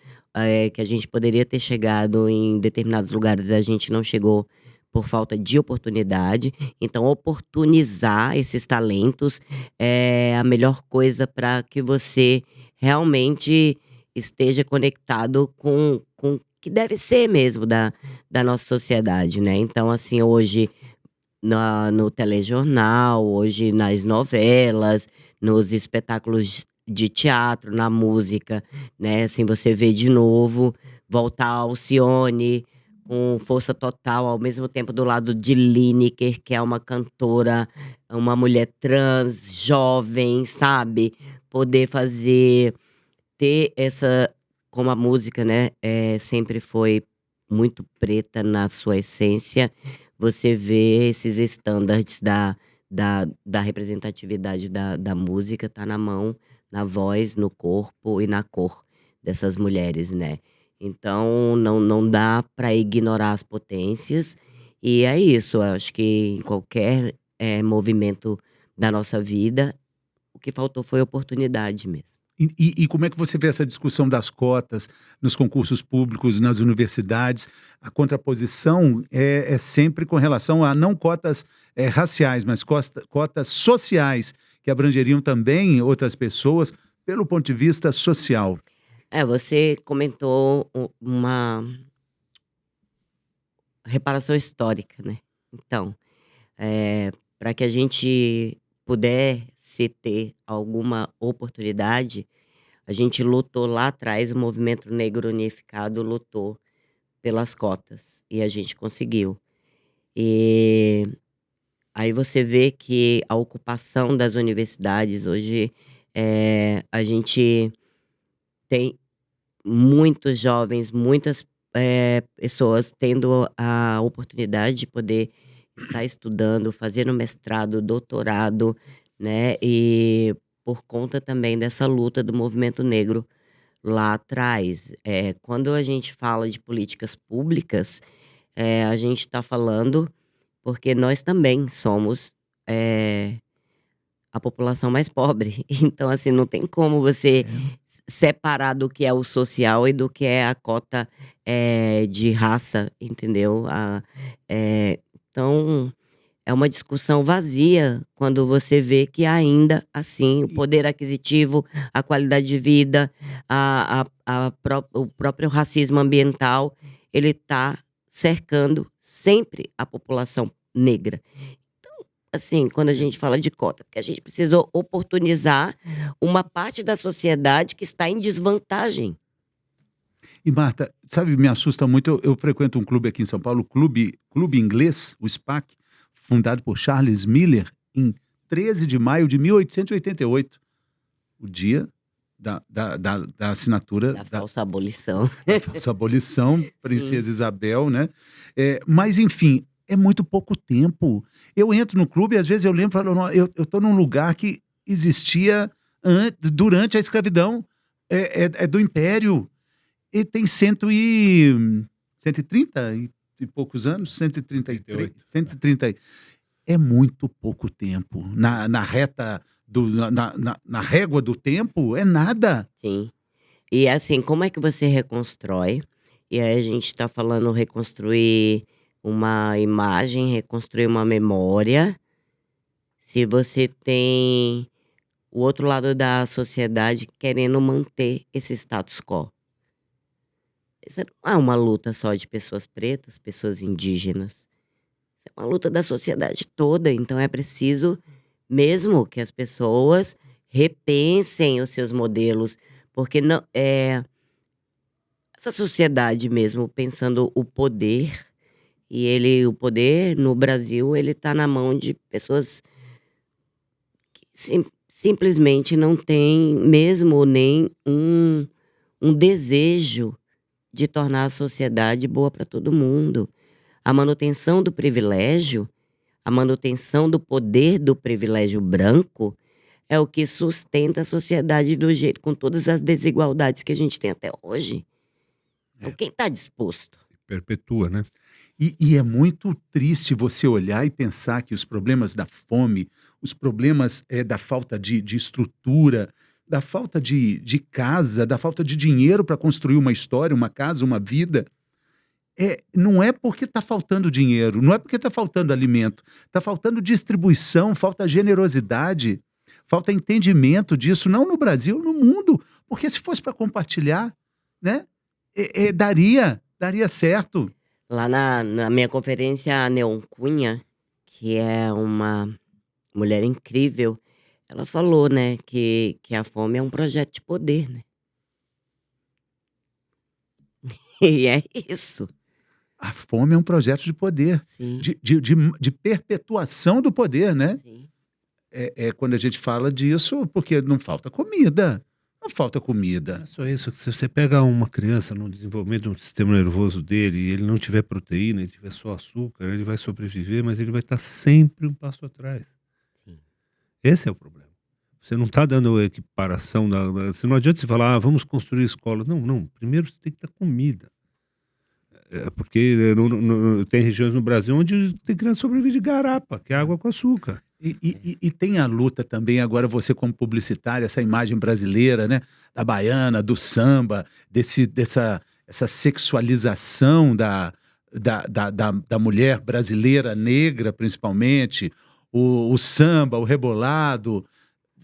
que a gente poderia ter chegado em determinados lugares, a gente não chegou por falta de oportunidade. Então, oportunizar esses talentos é a melhor coisa para que você realmente esteja conectado com o que deve ser mesmo da nossa sociedade, né. Então, assim, hoje no telejornal, hoje nas novelas, nos espetáculos de teatro, na música, né, assim, você vê de novo voltar a Alcione com força total, ao mesmo tempo do lado de Lineker, que é uma cantora, uma mulher trans, jovem, sabe, poder ter essa como a música, né, sempre foi muito preta na sua essência, você vê esses estándares da representatividade da música tá na mão, na voz, no corpo e na cor dessas mulheres, né. Então não dá para ignorar as potências, e é isso, eu acho que em qualquer, movimento da nossa vida, o que faltou foi oportunidade mesmo. E como é que você vê essa discussão das cotas nos concursos públicos, nas universidades? A contraposição é sempre com relação a não cotas, raciais, mas cotas sociais, que abrangeriam também outras pessoas, pelo ponto de vista social. Você comentou uma reparação histórica, né. Então, pra que a gente pudesse ter alguma oportunidade, a gente lutou lá atrás, o movimento negro unificado lutou pelas cotas, e a gente conseguiu. E aí você vê que a ocupação das universidades hoje, a gente tem muitos jovens, muitas, pessoas tendo a oportunidade de poder estar estudando, fazendo mestrado, doutorado, né, e por conta também dessa luta do movimento negro lá atrás. Quando a gente fala de políticas públicas, a gente está falando porque nós também somos, a população mais pobre. Então, assim, não tem como você É. separar do que é o social e do que é a cota, de raça, entendeu? Então, é uma discussão vazia quando você vê que ainda assim o E poder aquisitivo, a qualidade de vida, o próprio racismo ambiental, ele está cercando sempre a população negra. Assim, quando a é. gente fala de cota, porque a gente precisou oportunizar uma parte da sociedade que está em desvantagem. E Marta, sabe, me assusta muito, eu frequento um clube aqui em São Paulo, clube inglês, o SPAC, fundado por Charles Miller em 13 de maio de 1888, o dia da assinatura Da da falsa abolição. da falsa abolição, Sim. Princesa Isabel, né. Mas enfim, é muito pouco tempo. Eu entro no clube e às vezes eu lembro e falo: "No eu estou num lugar que existia durante a escravidão, é do império". E tem 130 e poucos anos, 133, 38. 130 é muito pouco tempo. Na reta do na régua do tempo, é nada. Sim. E assim, como é que você reconstrói? E aí a gente está falando reconstruir uma imagem, reconstruir uma memória, se você tem o outro lado da sociedade querendo manter esse status quo. Isso não é uma luta só de pessoas pretas, pessoas indígenas. Isso é uma luta da sociedade toda, então é preciso mesmo que as pessoas repensem os seus modelos, porque não essa sociedade mesmo pensando o poder, o poder no Brasil ele está na mão de pessoas que simplesmente não têm mesmo nem um desejo de tornar a sociedade boa para todo mundo. A manutenção do privilégio, a manutenção do poder do privilégio branco, é o que sustenta a sociedade do jeito com todas as desigualdades que a gente tem até hoje. Então É. quem está disposto? Perpetua, né? E é muito triste você olhar e pensar que os problemas da fome, os problemas, da falta de estrutura, da falta de casa, da falta de dinheiro para construir uma história, uma casa, uma vida, não é porque está faltando dinheiro, não é porque está faltando alimento, está faltando distribuição, falta generosidade, falta entendimento disso, não no Brasil, no mundo. Porque se fosse para compartilhar, né, daria certo. Lá na minha conferência, a Neon Cunha, que é uma mulher incrível, ela falou, né, que a fome é um projeto de poder, né. E é isso. A fome é um projeto de poder, Sim, de perpetuação do poder, né. sim. Quando a gente fala disso, porque não falta comida, não falta Não comida. é só isso, se você pega uma criança no desenvolvimento do sistema nervoso dele e ele não tiver proteína, ele tiver só açúcar, ele vai sobreviver, mas ele vai estar sempre um passo atrás. Sim. Esse é o problema. Você não está dando equiparação, você não adianta você falar, vamos construir escolas. Não, não, primeiro você tem que dar comida. Porque tem regiões no Brasil onde tem criança que sobrevive de garapa, que é água com açúcar. E tem a luta também, agora você como publicitária, essa imagem brasileira, né? Da baiana, do samba, essa sexualização da mulher brasileira, negra principalmente, o samba, o rebolado.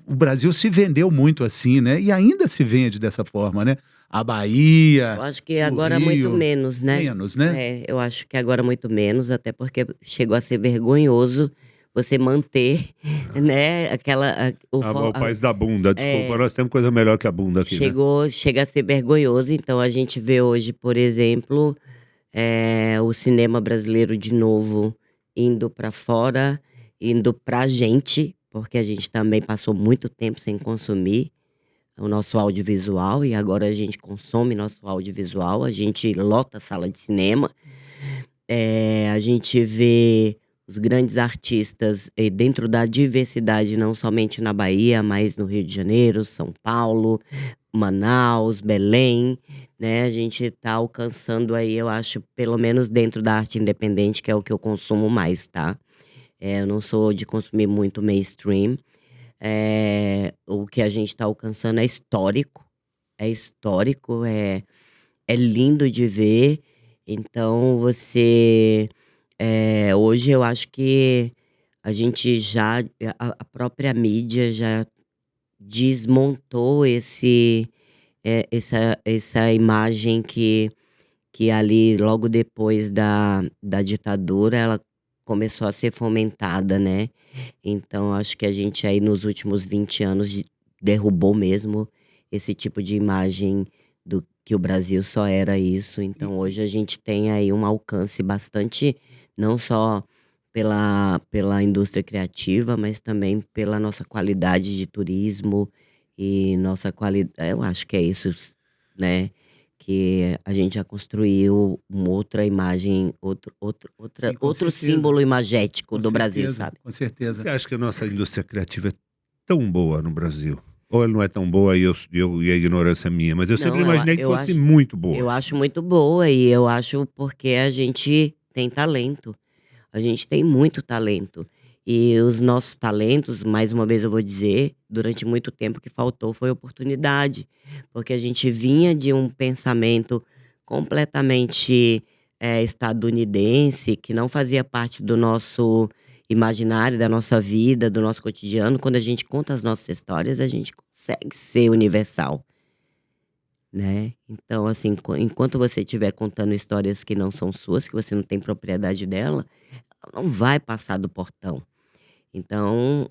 O Brasil se vendeu muito assim, né? E ainda se vende dessa forma, né? A Eu Bahia, acho que o agora muito Rio, menos, né? menos, né? Eu acho que agora muito menos, até porque chegou a ser vergonhoso você manter, né, O país da bunda, desculpa, nós temos coisa melhor que a bunda aqui, né? chega a ser vergonhoso. Então a gente vê hoje, por exemplo, o cinema brasileiro de novo indo para fora, indo pra gente, porque a gente também passou muito tempo sem consumir o nosso audiovisual e agora a gente consome nosso audiovisual, a gente lota a sala de cinema, a gente vê os grandes artistas dentro da diversidade, não somente na Bahia, mas no Rio de Janeiro, São Paulo, Manaus, Belém, né? A gente está alcançando aí, eu acho, pelo menos dentro da arte independente, que é o que eu consumo mais, tá? Eu não sou de consumir muito mainstream. O que a gente está alcançando é histórico, é lindo de ver. Então hoje eu acho que a gente já, a própria mídia já desmontou essa imagem que ali logo depois da ditadura ela começou a ser fomentada, né? Então acho que a gente aí nos últimos 20 anos derrubou mesmo esse tipo de imagem do que o Brasil só era isso. Então hoje a gente tem aí um alcance bastante, não só pela indústria criativa, mas também pela nossa qualidade de turismo e nossa qualidade. Eu acho que é isso, né? Que a gente já construiu uma outra imagem, Sim, com outro certeza. símbolo imagético Com do Brasil, certeza, sabe? com certeza. Você acha que a nossa indústria criativa é tão boa no Brasil? Ou ela não é tão boa e a ignorância é minha? Mas eu sempre Não, imaginei que eu fosse acho, muito eu boa. acho muito boa e eu acho porque a gente tem talento. A gente tem muito talento. E os nossos talentos, mais uma vez eu vou dizer, durante muito tempo o que faltou foi oportunidade. Porque a gente vinha de um pensamento completamente estadunidense, que não fazia parte do nosso imaginário, da nossa vida, do nosso cotidiano. Quando a gente conta as nossas histórias, a gente consegue ser universal, né? Então, assim, enquanto você estiver contando histórias que não são suas, que você não tem propriedade dela, ela não vai passar do portão. Então,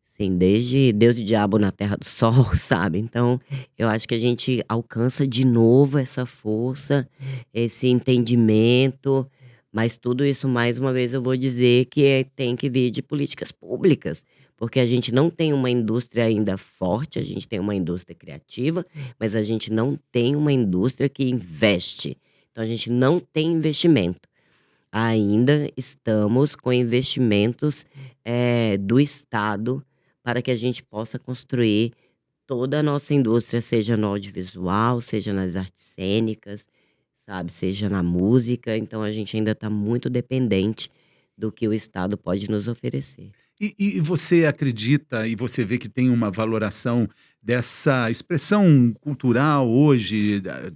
assim, desde Deus e o Diabo na Terra do Sol, sabe? Então, eu acho que a gente alcança de novo essa força, esse entendimento, mas tudo isso, mais uma vez, eu vou dizer que tem que vir de políticas públicas, porque a gente não tem uma indústria ainda forte, a gente tem uma indústria criativa, mas a gente não tem uma indústria que investe. Então, a gente não tem investimento. Ainda estamos com investimentos do Estado para que a gente possa construir toda a nossa indústria, seja no audiovisual, seja nas artes cênicas, sabe, seja na música. Então a gente ainda está muito dependente do que o Estado pode nos oferecer. E você acredita e você vê que tem uma valoração dessa expressão cultural hoje, da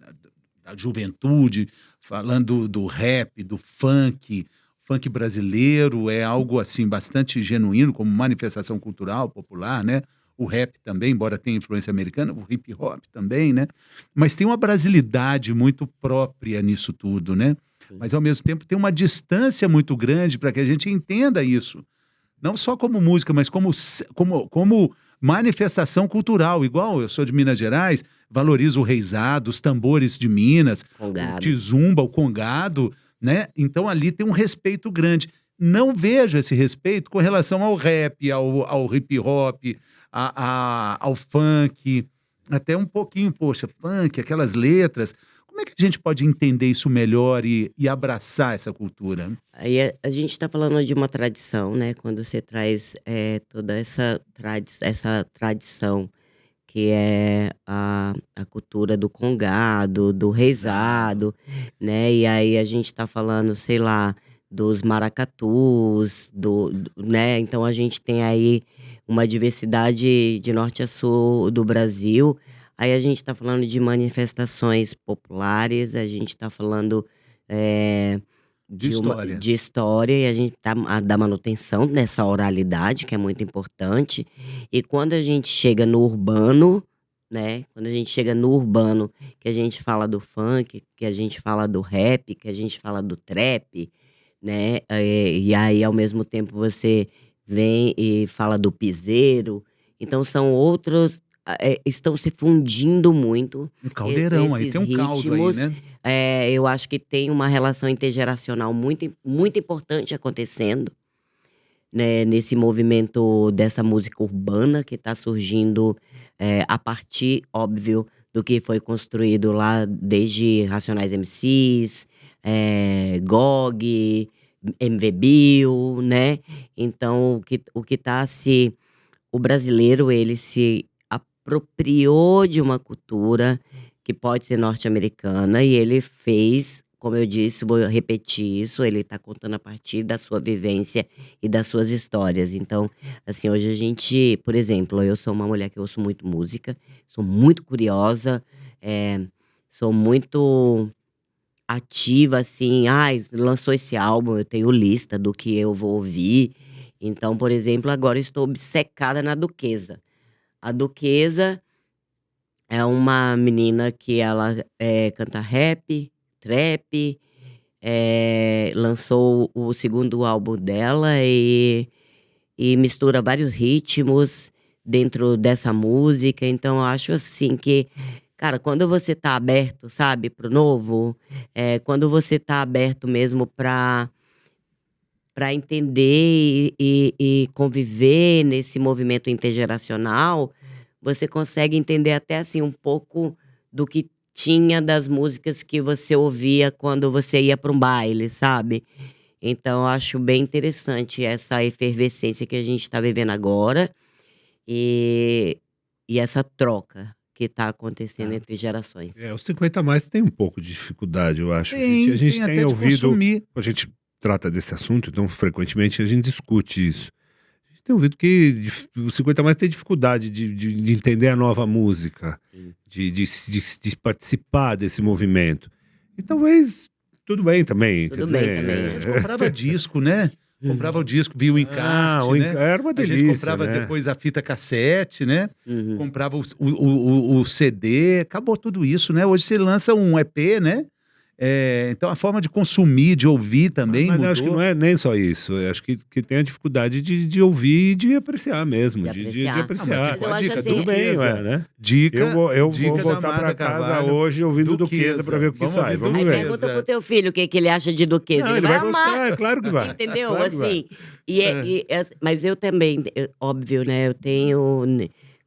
juventude, falando do rap, do funk. Funk brasileiro é algo assim bastante genuíno, como manifestação cultural popular, né? O rap também, embora tenha influência americana, o hip hop também, né? Mas tem uma brasilidade muito própria nisso tudo, né? Sim. Mas ao mesmo tempo tem uma distância muito grande para que a gente entenda isso. Não só como música, mas como manifestação cultural. Igual eu sou de Minas Gerais, valorizo o reizado, os tambores de Minas, o Congado. tizumba, o congado, né? Então ali tem um respeito grande. Não vejo esse respeito com relação ao rap, ao hip hop, ao funk, até um pouquinho, poxa, funk, aquelas letras. Como é que a gente pode entender isso melhor e abraçar essa cultura? Aí a gente está falando de uma tradição, né? Quando você traz toda essa tradição, que é a cultura do congado, do Legal. rezado, né? E aí a gente está falando, sei lá, dos maracatus, né? Então a gente tem aí uma diversidade de norte a sul do Brasil. Aí a gente está falando de manifestações populares, a gente está falando eh, De história. de história, e a gente tá da manutenção dessa oralidade, que é muito importante. E quando a gente chega no urbano, né, quando a gente chega no urbano, que a gente fala do funk, que a gente fala do rap, que a gente fala do trap, né, e aí ao mesmo tempo você vem e fala do piseiro, então são outros estão se fundindo muito Um caldeirão, aí esses tem um caldo aí, ritmos. né? Eu acho que tem uma relação intergeracional muito importante acontecendo, né, nesse movimento dessa música urbana que está surgindo, a partir, óbvio, do que foi construído lá desde Racionais MCs, GOG, MV Bill, né. Então o que tá se o brasileiro, ele se apropriou de uma cultura que pode ser norte-americana e ele fez, como eu disse, vou repetir isso, ele está contando a partir da sua vivência e das suas histórias. Então, assim, hoje a gente, por exemplo, eu sou uma mulher que ouço muito música, sou muito curiosa, sou muito ativa, assim, ai, lançou esse álbum, eu tenho lista do que eu vou ouvir. Então, por exemplo, agora estou obcecada na Duquesa. A Duquesa é uma menina que ela, canta rap, trap, lançou o segundo álbum dela e mistura vários ritmos dentro dessa música. Então eu acho assim que, cara, quando você tá aberto, sabe, para o novo, quando você tá aberto mesmo para entender e conviver nesse movimento intergeracional, você consegue entender até, assim, um pouco do que tinha das músicas que você ouvia quando você ia para um baile, sabe. Então eu acho bem interessante essa efervescência que a gente está vivendo agora, e essa troca que está acontecendo Tá. entre gerações. Os 50 mais tem um pouco de dificuldade, eu acho. A Tem, gente tem tem até de ouvido, consumir. a gente trata desse assunto, então frequentemente a gente discute isso. A gente tem ouvido que o 50 mais tem dificuldade de entender a nova música, Sim. de participar desse movimento. E talvez tudo bem também, quer Tudo bem dizer. também. A gente comprava disco, né? Comprava o disco, via o Ah, encarte, né? era uma A gente delícia, comprava né? depois a fita cassete, né? Uhum. Comprava o CD, acabou tudo isso, né? Hoje você lança um EP, né? Então a forma de consumir, de ouvir também Mas eu acho que não mudou. é nem só isso. Eu acho que tem a dificuldade de ouvir e de apreciar mesmo. De De apreciar. Ah, mas apreciar. ficou Mas eu a acho dica, assim, Tudo bem, Duquesa. ué, né? Dica, Eu vou dica da voltar Amada pra casa Carvalho, hoje ouvindo Duquesa pra ver o que Vamos sai. ouvir Vamos Aí ver. pergunta Duquesa. pro teu filho o que que ele acha de Duquesa, Não, ele ele vai vai amar, gostar, é claro que vai. entendeu? Claro que vai. Assim, É. mas eu também, óbvio, né, eu tenho,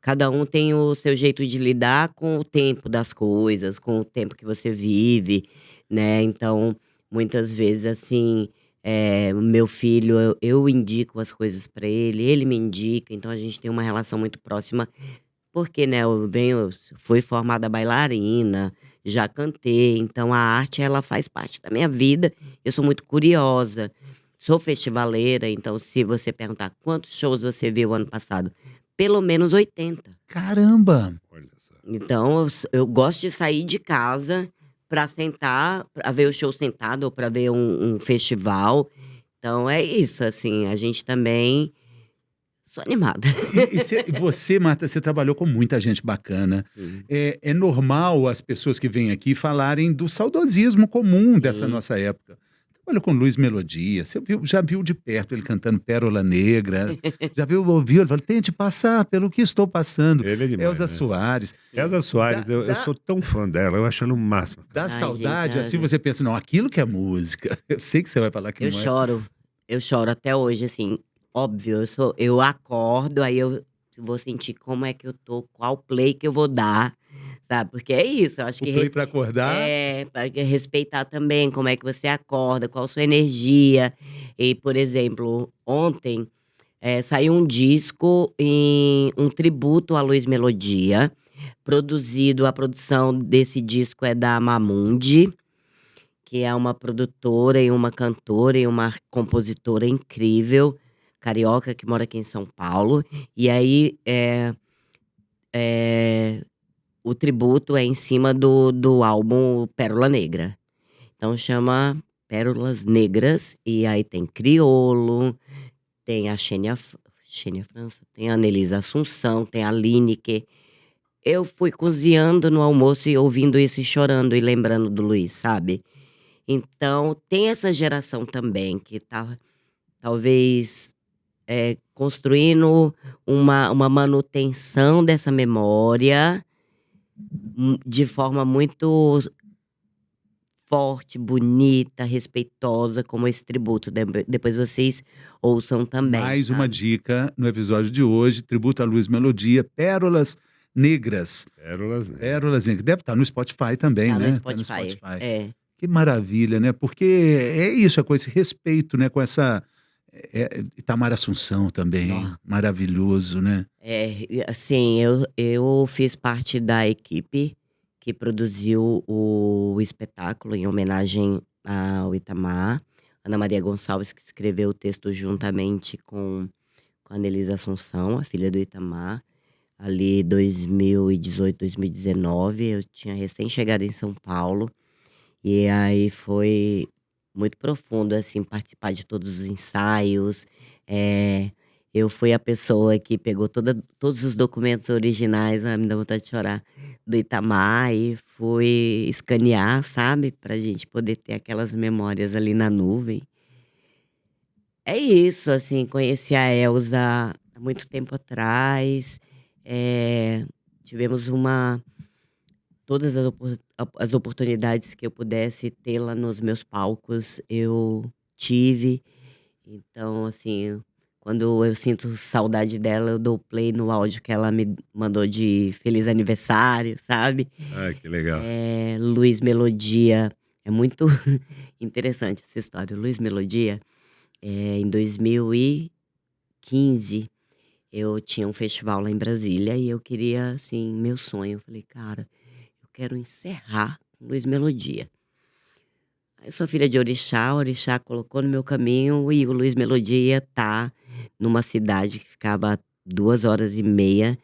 cada um tem o seu jeito de lidar com o tempo das coisas, com o tempo que você vive, né, então, muitas vezes, assim, o meu filho, eu indico as coisas pra ele me indica, então a gente tem uma relação muito próxima, porque, né, eu fui formada bailarina, já cantei, então a arte ela faz parte da minha vida, eu sou muito curiosa, sou festivaleira, então se você perguntar: "Quantos shows você viu ano passado?", pelo menos 80. Caramba! Olha só. Então eu gosto de sair de casa pra sentar, pra ver o show sentado ou pra ver um festival, então é isso, assim, a gente também sou animada. Você, Marta, você trabalhou com muita gente bacana. Sim, É normal as pessoas que vêm aqui falarem do saudosismo comum dessa sim. nossa época. Trabalhou com Luiz Melodia, você já viu de perto ele cantando Pérola Negra, já ouviu, ele falou, tente passar pelo que estou passando. Ele é demais, Elza né? Soares. Elza Soares, eu Dá, sou tão fã dela, eu acho ela o máximo. dá Ai, saudade, gente, assim você pensa, não, aquilo que é música. Eu sei que você vai falar que eu não é. choro, eu choro até hoje, assim, óbvio, eu acordo, aí eu vou sentir como é que eu tô, qual play que eu vou dar, sabe? Porque é isso, eu acho O que play para acordar. para respeitar também como é que você acorda, qual a sua energia. E, por exemplo, ontem saiu um disco em um tributo a Luiz Melodia, a produção desse disco é da Mamundi, que é uma produtora e uma cantora e uma compositora incrível, carioca, que mora aqui em São Paulo. E aí, o tributo é em cima do álbum Pérola Negra. Então chama Pérolas Negras, e aí tem Criolo, tem a Xênia França, tem a Anelisa Assunção, tem a Lineker. Eu fui cozinhando no almoço e ouvindo isso e chorando e lembrando do Luiz, sabe? Então tem essa geração também que tá talvez, construindo uma manutenção dessa memória, de forma muito forte, bonita, respeitosa, como esse tributo. Depois vocês ouçam também, Mais uma sabe? dica no episódio de hoje, tributo a Luiz Melodia, Pérolas Negras. Pérolas, né? Pérolas Negras. Deve estar no Spotify também, Tá no né? Tá no Spotify. Spotify. É. Que maravilha, né? Porque é isso, é com esse respeito, né? Com essa. Itamar Assunção também, Ó. maravilhoso, né? E assim, eu fiz parte da equipe que produziu o espetáculo em homenagem ao Itamar. Ana Maria Gonçalves, que escreveu o texto juntamente com a Anelisa Assunção, a filha do Itamar. Ali 2018, 2019, eu tinha recém chegado em São Paulo. E aí foi muito profundo, assim, participar de todos os ensaios. Eu fui a pessoa que pegou todos os documentos originais, me dá vontade de chorar, do Itamar, e fui escanear, sabe, pra gente poder ter aquelas memórias ali na nuvem. É isso, assim, conheci a Elza há muito tempo atrás. Tivemos todas as oportunidades que eu pudesse tê-la nos meus palcos, eu tive. Então, assim, quando eu sinto saudade dela, eu dou play no áudio que ela me mandou de feliz aniversário, sabe? Ai, que legal. Luiz Melodia, é muito interessante essa história. Luiz Melodia, em 2015, eu tinha um festival lá em Brasília e eu queria, assim, meu sonho. Eu falei, cara, eu quero encerrar com Luiz Melodia. Eu sou filha de Orixá, o Orixá colocou no meu caminho e o Luiz Melodia tá numa cidade que ficava a 2 horas e meia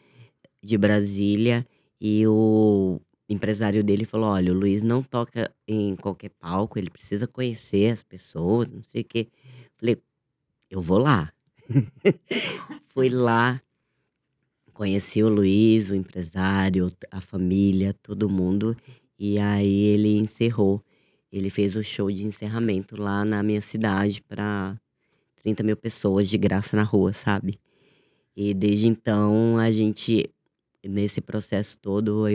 de Brasília, e o empresário dele falou: "Olha, o Luiz não toca em qualquer palco, ele precisa conhecer as pessoas, não sei o quê". Falei: "Eu vou lá". Fui lá, conheci o Luiz, o empresário, a família, todo mundo, e aí ele encerrou. Ele fez o show de encerramento lá na minha cidade para 30.000 pessoas de graça na rua, sabe. E desde então a gente, nesse processo todo,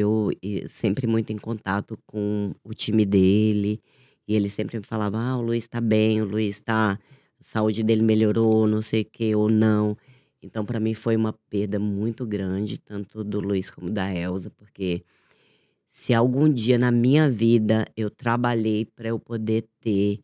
sempre muito em contato com o time dele, e ele sempre me falava: "Ah, o Luiz tá bem, o Luiz tá a saúde dele melhorou, não sei o quê, ou não". Então pra mim foi uma perda muito grande, tanto do Luiz como da Elza, porque se algum dia na minha vida eu trabalhei para eu poder ter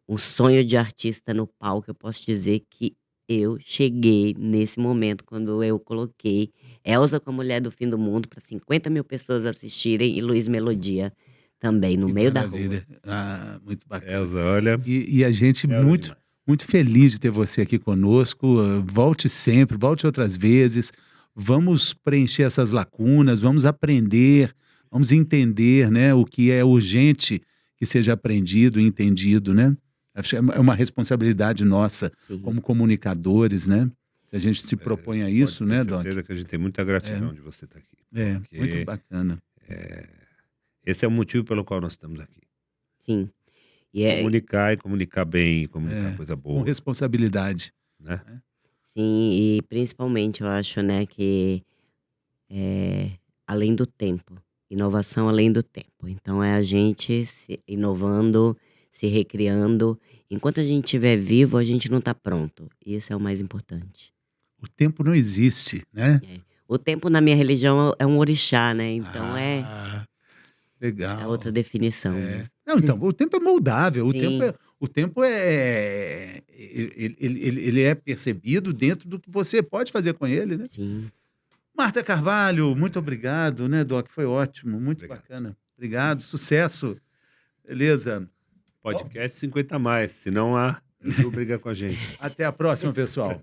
um sonho de artista no palco, eu posso dizer que eu cheguei nesse momento quando eu coloquei Elza com a Mulher do Fim do Mundo para 50.000 pessoas assistirem e Luiz Melodia também, no Que meio da rua. maravilha. Ah, muito bacana. Elza, olha, E a gente Elza muito, demais. muito feliz de ter você aqui conosco. Volte sempre, volte outras vezes. Vamos preencher essas lacunas, vamos aprender, vamos entender, né, o que é urgente que seja aprendido e entendido, né? Acho que é uma responsabilidade nossa Sim. como comunicadores, né? Se a gente se propõe a isso, Pode ter né, Doc? certeza que a gente tem muita gratidão de você estar aqui. Muito Porque bacana. esse é o motivo pelo qual nós estamos aqui. Sim. Comunicar e comunicar bem, comunicar coisa Com boa, responsabilidade. né? Sim, e principalmente eu acho, né, que além do tempo, inovação além do tempo. Então é a gente se inovando, se recriando. Enquanto a gente estiver vivo, a gente não está pronto. Isso é o mais importante. O tempo não existe, né? É. O tempo na minha religião é um orixá, né, então é Ah, outra legal. definição É. mesmo. Não, então, o tempo é moldável, Sim, o tempo é ele é percebido dentro do que você pode fazer com ele, né. sim. Marta Carvalho, muito obrigado, né, Doc, foi ótimo, muito Obrigado. bacana. Obrigado, sucesso. Beleza. Podcast 50 mais, senão a YouTube briga com a gente. Até a próxima, pessoal.